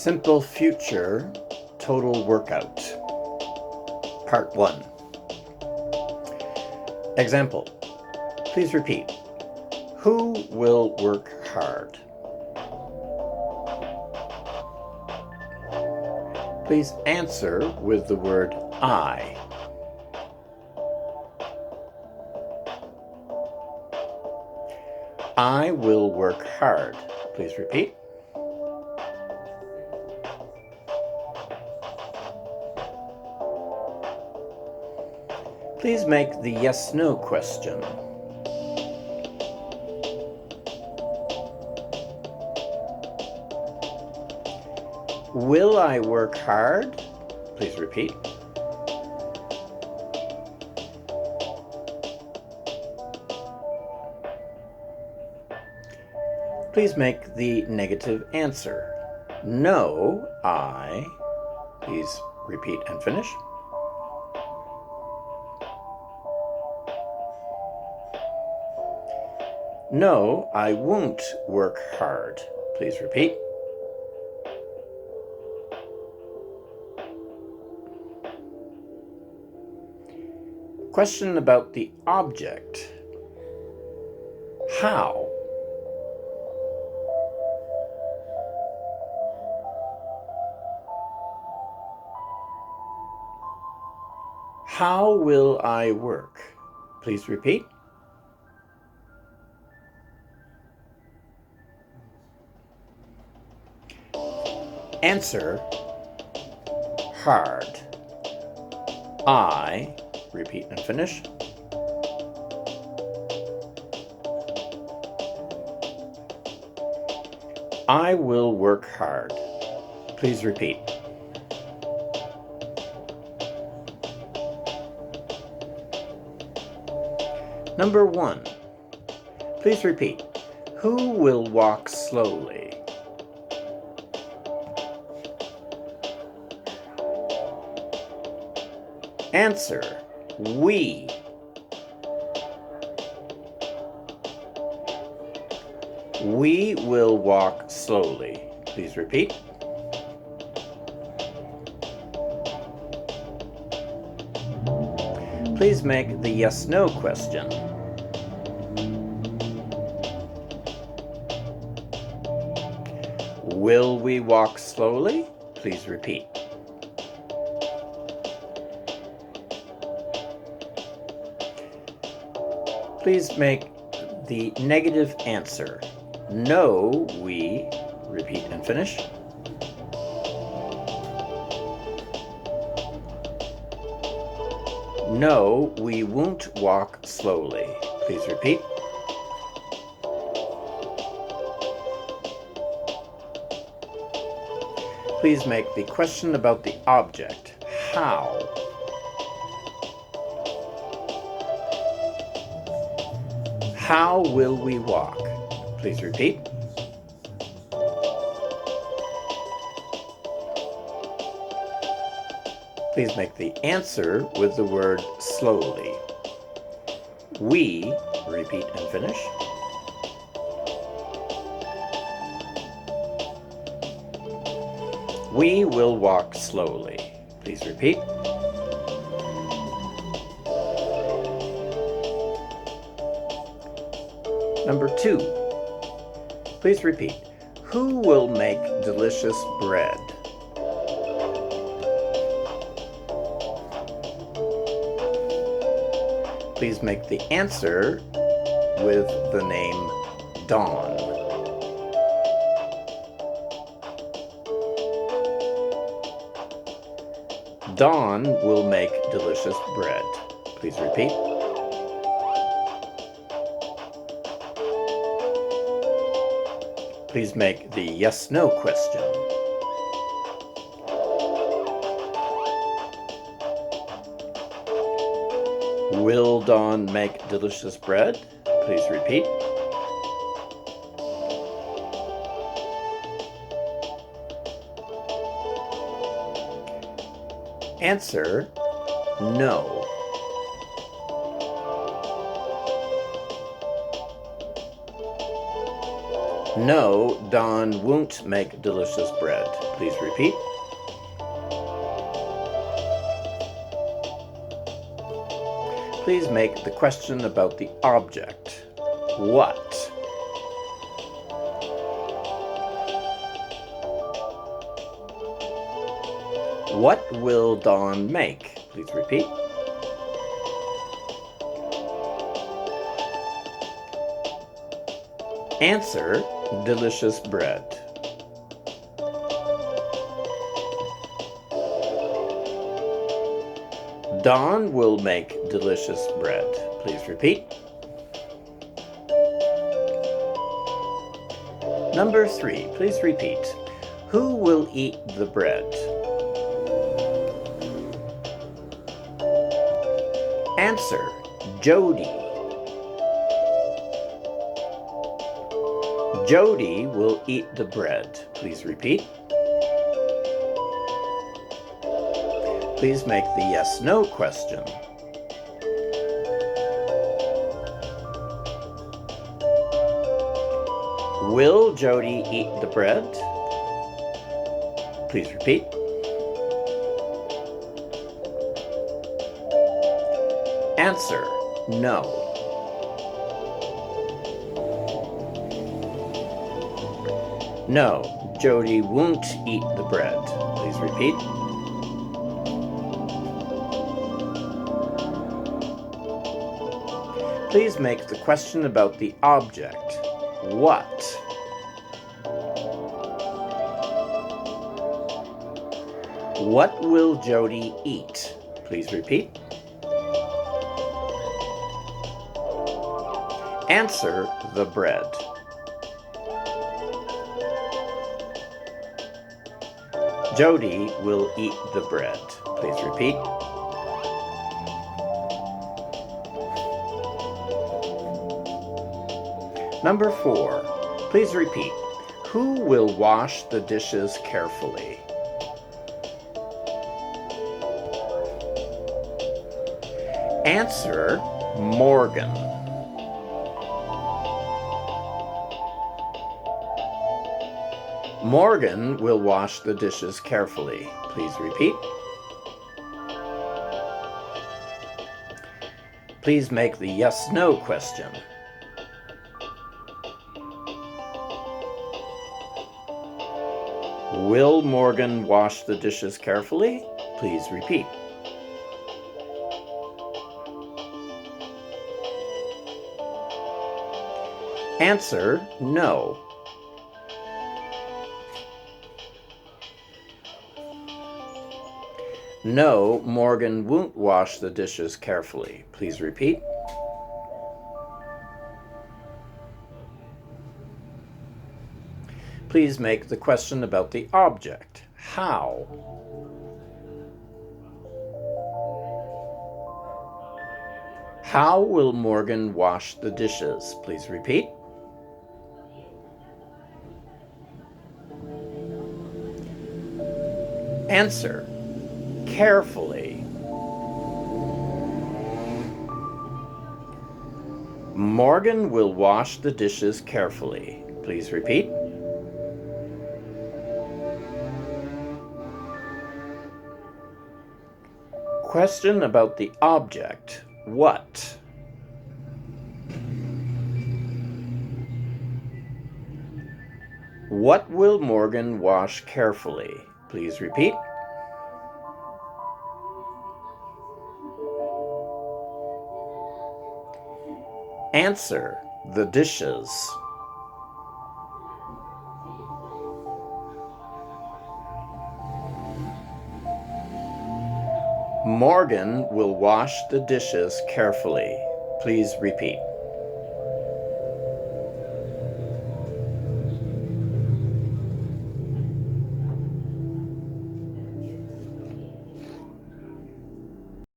Simple Future Total Workout. Part 1. Example. Please repeat. Who will work hard? Please answer with the word I. I will work hard. Please repeat. Please make the yes/no question. Will I work hard? Please repeat. Please make the negative answer. No, I. Please repeat and finish. No, I won't work hard. Please repeat. Question about the object. How? How will I work? Please repeat. Answer. Hard. I. Repeat and finish. I will work hard. Please repeat. Number 1. Please repeat. Who will walk slowly? Answer. We. We will walk slowly. Please repeat. Please make the yes/no question. Will we walk slowly? Please repeat. Please make the negative answer. No, we. Repeat and finish. No, we won't walk slowly. Please repeat. Please make the question about the object. How? How will we walk? Please repeat. Please make the answer with the word slowly. We. Repeat and finish. We will walk slowly. Please repeat. Number 2. Please repeat. Who will make delicious bread? Please make the answer with the name Dawn. Dawn will make delicious bread. Please repeat. Please make the yes/no question. Will Dawn make delicious bread? Please repeat. Answer. No. No, Don won't make delicious bread. Please repeat. Please make the question about the object. What? What will Don make? Please repeat. Answer, delicious bread. Don will make delicious bread. Please repeat. Number 3, please repeat. Who will eat the bread? Answer, Jody. Jody will eat the bread. Please repeat. Please make the yes/no question. Will Jody eat the bread? Please repeat. Answer, no. No, Jody won't eat the bread. Please repeat. Please make the question about the object. What? What will Jody eat? Please repeat. Answer, the bread. Jody will eat the bread. Please repeat. Number 4, please repeat. Who will wash the dishes carefully? Answer, Morgan. Morgan will wash the dishes carefully. Please repeat. Please make the yes/no question. Will Morgan wash the dishes carefully? Please repeat. Answer, no. No, Morgan won't wash the dishes carefully. Please repeat. Please make the question about the object. How? How will Morgan wash the dishes? Please repeat. Answer, carefully. Morgan will wash the dishes carefully. Please repeat. Question about the object. What? What will Morgan wash carefully? Please repeat. Answer, the dishes. Morgan will wash the dishes carefully. Please repeat.